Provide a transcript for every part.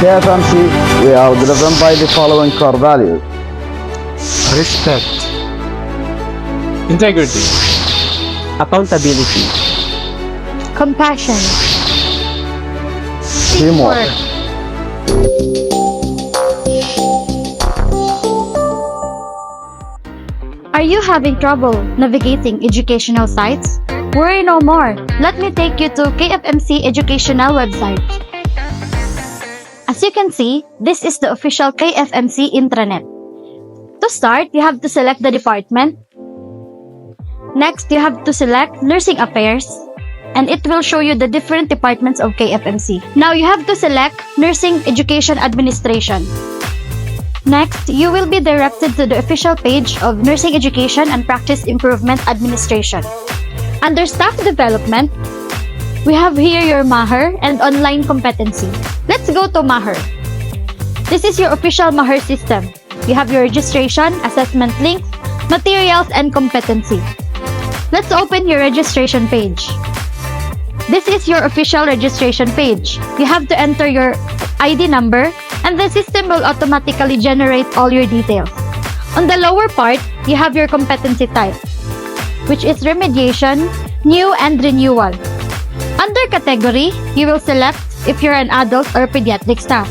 KFMC, we are driven by the following core values. Respect, integrity, accountability, compassion, Teamwork. Are you having trouble navigating educational sites? Worry no more. Let me take you to KFMC educational website. As you can see, this is the official KFMC intranet. To start, you have to select the department. Next, you have to select Nursing Affairs, and it will show you the different departments of KFMC. Now, you have to select Nursing Education Administration. Next, you will be directed to the official page of Nursing Education and Practice Improvement Administration. Under Staff Development, we have here your MAHER and Online Competency. Let's go to MAHER. This is your official MAHER system. You have your registration, assessment links, materials, and competency. Let's open your registration page. This is your official registration page. You have to enter your ID number, and the system will automatically generate all your details. On the lower part, you have your competency type, which is remediation, new, and renewal. Under category, you will select if you're an adult or pediatric staff.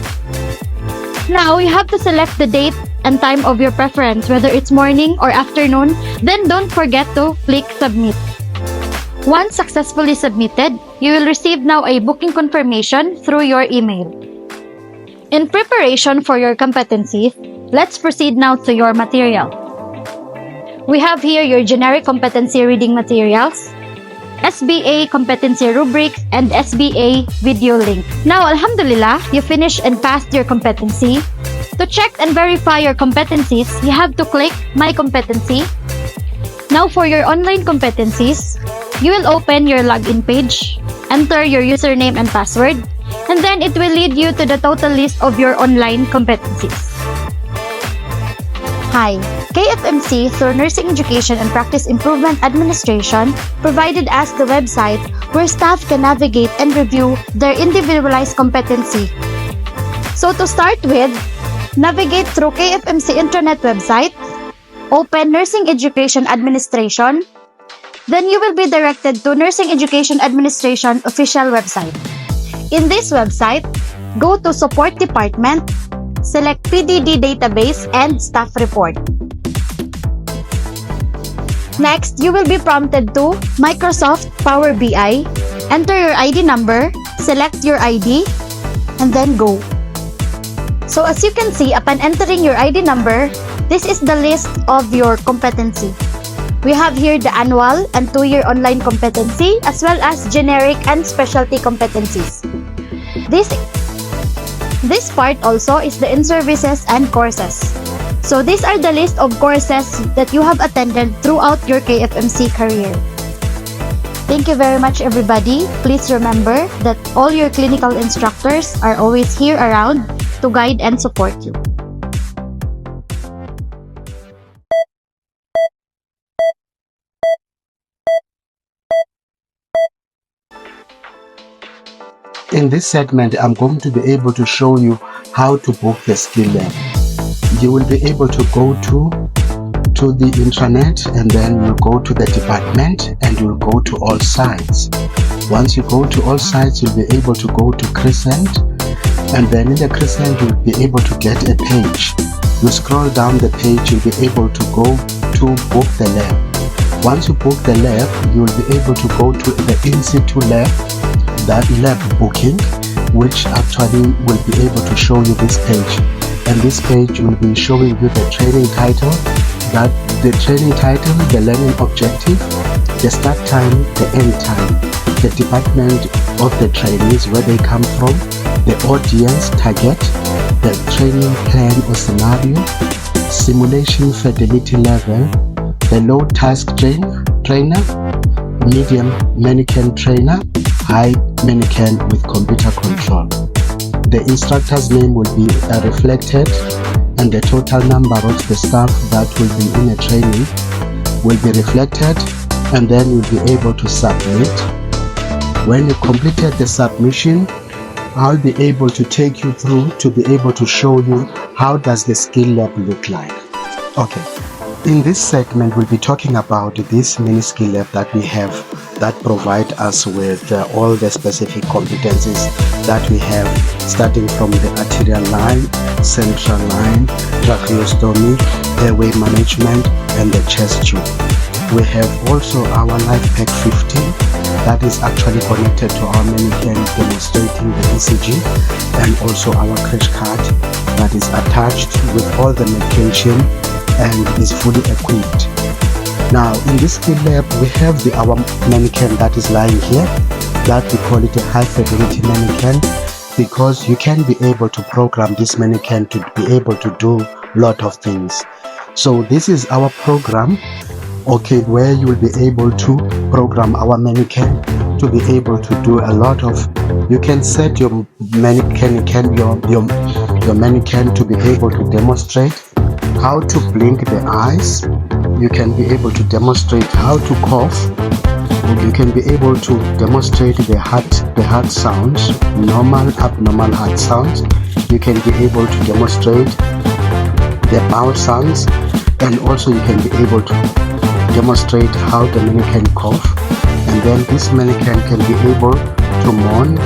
Now, you have to select the date and time of your preference, whether it's morning or afternoon, then don't forget to click submit. Once successfully submitted, you will receive now a booking confirmation through your email. In preparation for your competencies, let's proceed now to your material. We have here your generic competency reading materials, SBA competency rubrics, and SBA video link. Now, alhamdulillah, you finished and passed your competency. To check and verify your competencies, you have to click My Competency. Now, for your online competencies, you will open your login page, enter your username and password, and then it will lead you to the total list of your online competencies. Hi, KFMC through Nursing Education and Practice Improvement Administration provided us the website where staff can navigate and review their individualized competency. So to start with, navigate through KFMC intranet website, open Nursing Education Administration, then you will be directed to Nursing Education Administration official website. In this website, go to Support Department, select PDD Database and Staff Report. Next, you will be prompted to Microsoft Power BI, enter your ID number, select your ID, and then go. So as you can see, upon entering your ID number, this is the list of your competency. We have here the annual and 2-year online competency as well as generic and specialty competencies. This part also is the in-services and courses. So these are the list of courses that you have attended throughout your KFMC career. Thank you very much, everybody. Please remember that all your clinical instructors are always here around to guide and support you. In this segment, I'm going to be able to show you how to book the skill lab. You will be able to go to the intranet, and then you'll go to the department and you'll go to all sites. Once you go to all sites, you'll be able to go to Crescent, and then in the Crescent, you'll be able to get a page. You scroll down the page, you'll be able to go to book the lab. Once you book the lab, you'll be able to go to the in-situ lab, that lab booking, which actually will be able to show you this page. And this page will be showing you the training title, the learning objective, the start time, the end time, the department of the trainees, where they come from, the audience target, the training plan or scenario, simulation fidelity level, the low task trainer, medium mannequin trainer, high mannequin with computer control. The instructor's name will be reflected, and the total number of the staff that will be in a training will be reflected, and then you'll be able to submit. When you completed the submission, I'll be able to take you through to be able to show you how does the skill lab look like. Okay, in this segment we'll be talking about this mini skill lab that we have that provide us with all the specific competencies that we have, starting from the arterial line, central line, tracheostomy, airway management, and the chest tube. We have also our life pack 15 that is actually connected to our mannequin, demonstrating the ECG, and also our crash cart that is attached with all the medication and is fully equipped. Now in this skill lab we have our mannequin that is lying here, that we call it a high fidelity mannequin, because you can be able to program this mannequin to be able to do a lot of things. So this is our program, okay, where you will be able to program our mannequin to be able to do a lot of, you can set your mannequin, your mannequin to be able to demonstrate how to blink the eyes. You can be able to demonstrate how to cough. You can be able to demonstrate the heart sounds, normal, abnormal heart sounds. You can be able to demonstrate the bowel sounds, and also you can be able to demonstrate how the mannequin cough. And then this mannequin can be able to moan,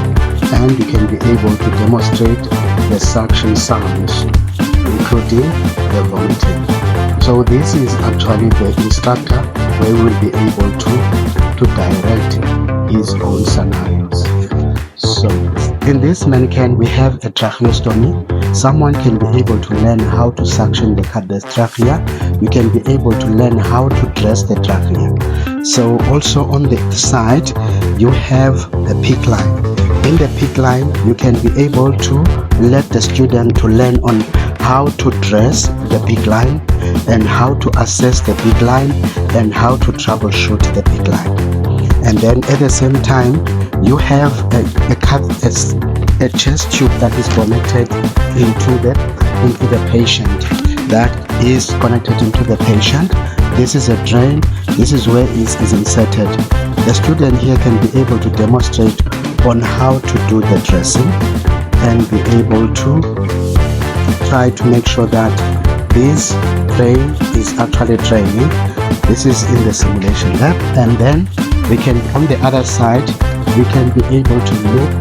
and you can be able to demonstrate the suction sounds, including the vomiting. So this is actually the instructor where we will be able to direct his own scenarios. So in this mannequin we have a tracheostomy. Someone can be able to learn how to suction the trachea. You can be able to learn how to dress the trachea. So also on the side you have a PIC line. In the PIC line you can be able to let the student to learn on how to dress the PIC line, and how to assess the PIC line, and how to troubleshoot the PIC line. And then at the same time you have a chest tube that is connected into the patient, that is connected into the patient. This is a drain. This is where it is inserted. The student here can be able to demonstrate on how to do the dressing, and be able to try to make sure that this drain is actually draining. This is in the simulation lab. And then we can, on the other side, we can be able to look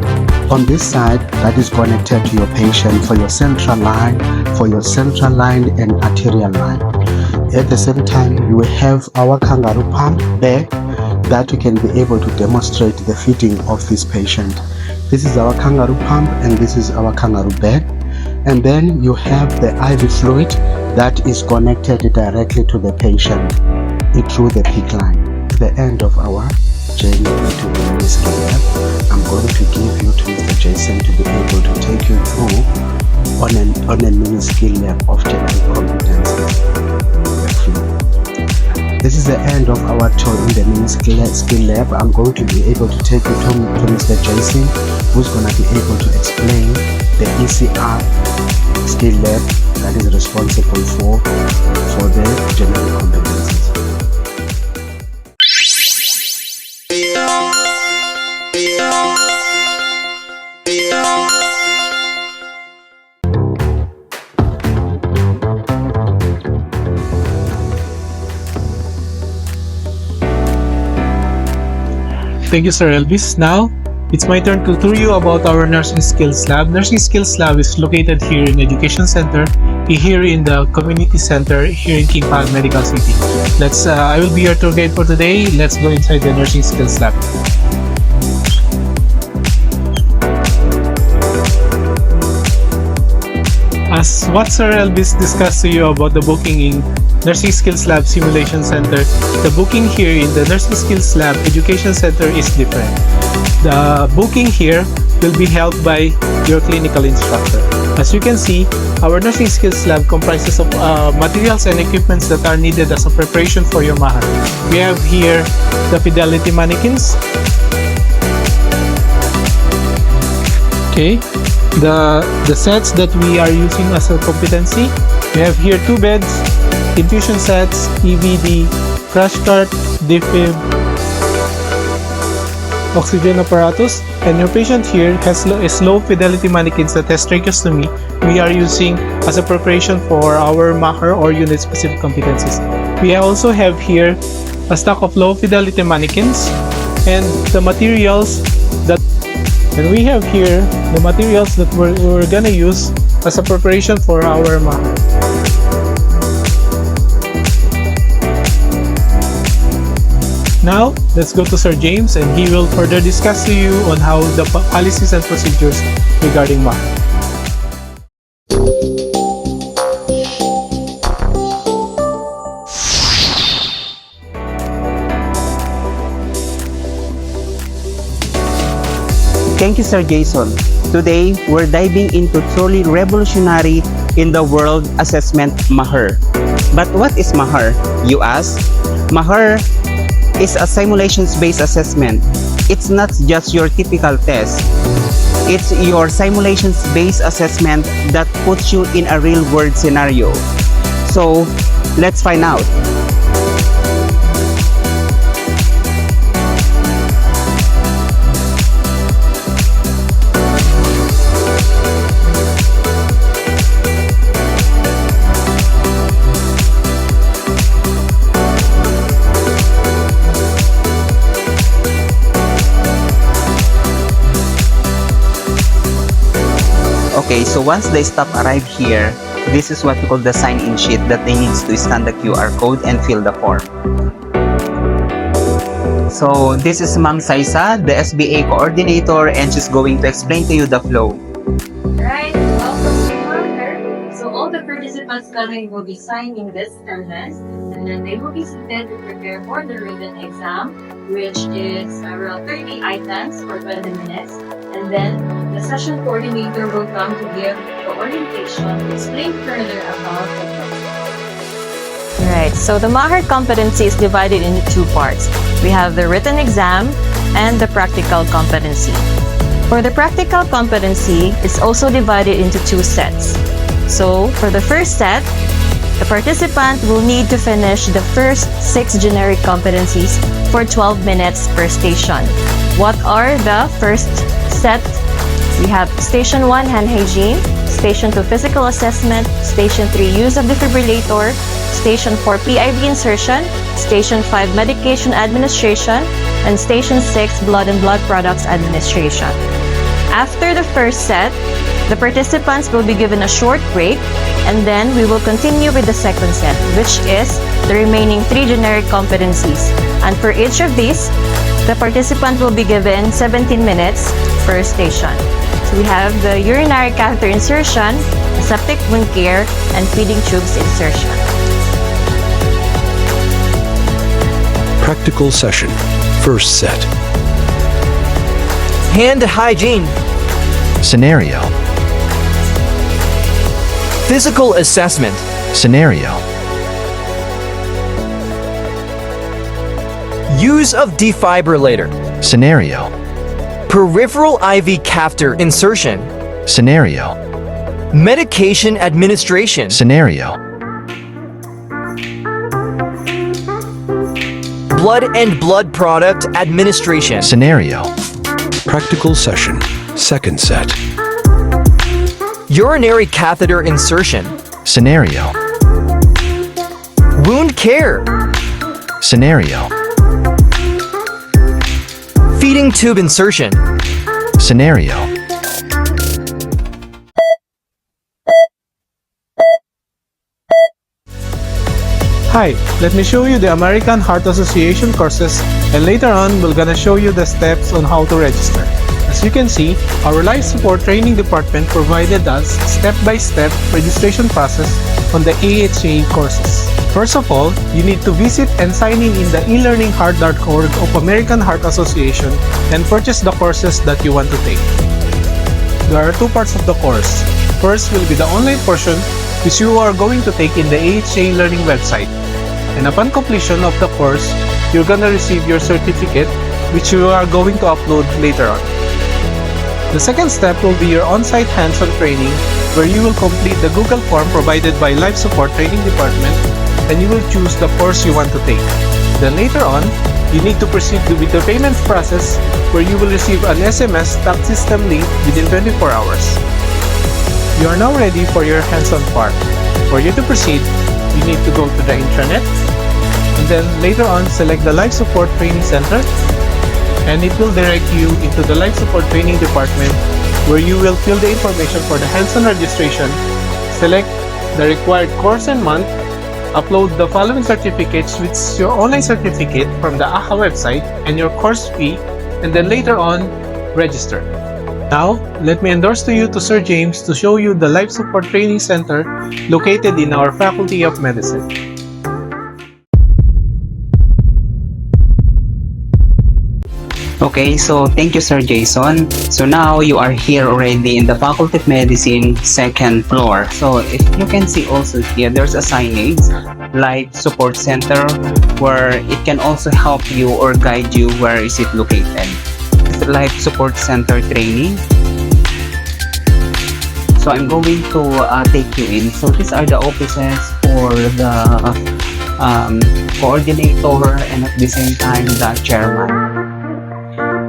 on this side that is connected to your patient for your central line, and arterial line. At the same time you will have our kangaroo pump bag that you can be able to demonstrate the feeding of this patient. This is our kangaroo pump, and this is our kangaroo bag. And then you have the IV fluid that is connected directly to the patient through the PIC line. At the end of our journey into the mini skill lab, I'm going to give you to Mr. Jason to be able to take you through on a mini skill lab of general competencies. This is the end of our tour in the mini skill lab. I'm going to be able to take you to Mr. Jason, who's going to be able to explain the ECR skill lab that is responsible for the general competencies. Thank you, Sir Elvis. Now, it's my turn to tour you about our Nursing Skills Lab. Nursing Skills Lab is located here in Education Center, here in the Community Center, here in King Fahd Medical City. I will be your tour guide for today. Let's go inside the Nursing Skills Lab. As what Sir Elvis discussed to you about the booking in Nursing Skills Lab Simulation Center, the booking here in the Nursing Skills Lab Education Center is different. The booking here will be held by your clinical instructor. As you can see, our Nursing Skills Lab comprises of materials and equipments that are needed as a preparation for your MAHAT. We have here the fidelity mannequins. Okay, the sets that we are using as a competency. We have here 2 beds, infusion sets, EVD, crash cart, defib, oxygen apparatus, and your patient here is low fidelity mannequins that has tracheostomy. We are using as a preparation for our MAHER or unit specific competencies. We also have here a stock of low fidelity mannequins and the materials that we have here the materials that we're gonna use as a preparation for our MAHER. Now, let's go to Sir James and he will further discuss to you on how the policies and procedures regarding MAHER. Thank you, Sir Jason. Today, we're diving into truly revolutionary in the world assessment, MAHER. But what is MAHER, you ask? MAHER is a simulations-based assessment. It's not just your typical test. It's your simulations-based assessment that puts you in a real-world scenario. So, let's find out. Okay, so once the staff arrive here, this is what we call the sign-in sheet that they need to scan the QR code and fill the form. So this is Ma'am Saisa, the SBA coordinator, and she's going to explain to you the flow. Right, welcome to MAHER. So all the participants coming will be signing this canvas, and then they will be seated to prepare for the written exam, which is around 30 items for 20 minutes. And then the session coordinator will come to give the orientation, explain further about the process. Right, so the MAHER competency is divided into two parts. We have the written exam and the practical competency. For the practical competency, it's also divided into two sets. So for the first set, the participant will need to finish the first 6 generic competencies for 12 minutes per station. What are the first set? We have Station 1, hand hygiene, Station 2, physical assessment, Station 3, use of defibrillator, Station 4, PIV insertion, Station 5, medication administration, and Station 6, blood and blood products administration. After the first set, the participants will be given a short break, and then we will continue with the second set, which is the remaining 3 generic competencies. And for each of these, the participant will be given 17 minutes per station. So we have the urinary catheter insertion, septic wound care, and feeding tubes insertion. Practical session. First set. Hand hygiene. Scenario. Physical assessment. Scenario. Use of defibrillator. Scenario. Peripheral IV catheter insertion. Scenario. Medication administration. Scenario. Blood and blood product administration. Scenario. Practical session. Second set. Urinary catheter insertion. Scenario. Wound care. Scenario. Feeding tube insertion. Scenario. Hi, let me show you the American Heart Association courses, and later on we're gonna show you the steps on how to register. As you can see, our life support training department provided us step-by-step registration process on the AHA courses. First of all, you need to visit and sign in the elearningheart.org of American Heart Association and purchase the courses that you want to take. There are 2 parts of the course. First will be the online portion, which you are going to take in the AHA Learning website. And upon completion of the course, you're gonna receive your certificate, which you are going to upload later on. The second step will be your on-site hands-on training, where you will complete the Google form provided by Life Support Training Department, and you will choose the course you want to take. Then later on, You need to proceed with the payment process where you will receive an SMS tax system link within 24 hours. You are now ready for your hands-on part. For you to proceed, you need to go to the intranet and then later on select the Life Support Training Center, and it will direct you into the Life Support Training Department where you will fill the information for the hands-on registration, select the required course and month, upload the following certificates, which is your online certificate from the AHA website and your course fee, and then later on, register. Now, let me endorse to you to Sir James to show you the Life Support Training Center located in our Faculty of Medicine. Okay, so thank you, Sir Jason. So now you are here already in the Faculty of Medicine, second floor. So if you can see also here, there's a signage, Life Support Center, where it can also help you or guide you where is it located. It's the Life Support Center training. So I'm going to take you in. So these are the offices for the coordinator and at the same time the chairman.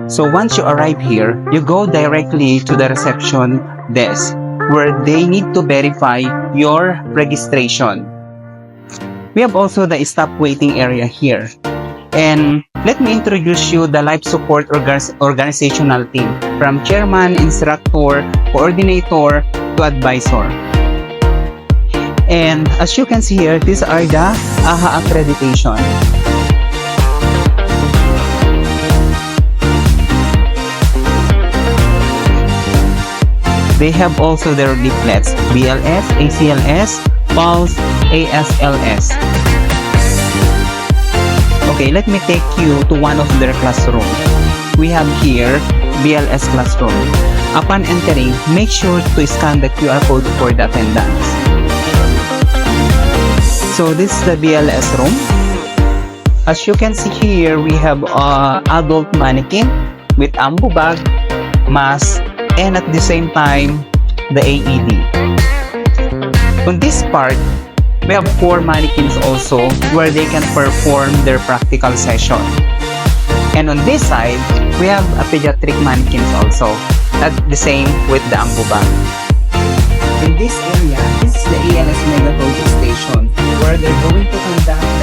So once you arrive here, you go directly to the reception desk where they need to verify your registration. We have also the staff waiting area here. And let me introduce you the life support organizational team from chairman, instructor, coordinator to advisor. And as you can see here, these are the AHA accreditation. They have also their leaflets, BLS, ACLS, PULSE, ASLS. Okay, let me take you to one of their classroom. We have here BLS classroom. Upon entering, make sure to scan the QR code for the attendance. So this is the BLS room. As you can see here, we have adult mannequin with ambu bag, mask, and at the same time, the AED. On this part, we have 4 mannequins also where they can perform their practical session. And on this side, we have a pediatric mannequins also. That's the same with the ambu bag. In this area, this is the ALS Mega Station where they're going to conduct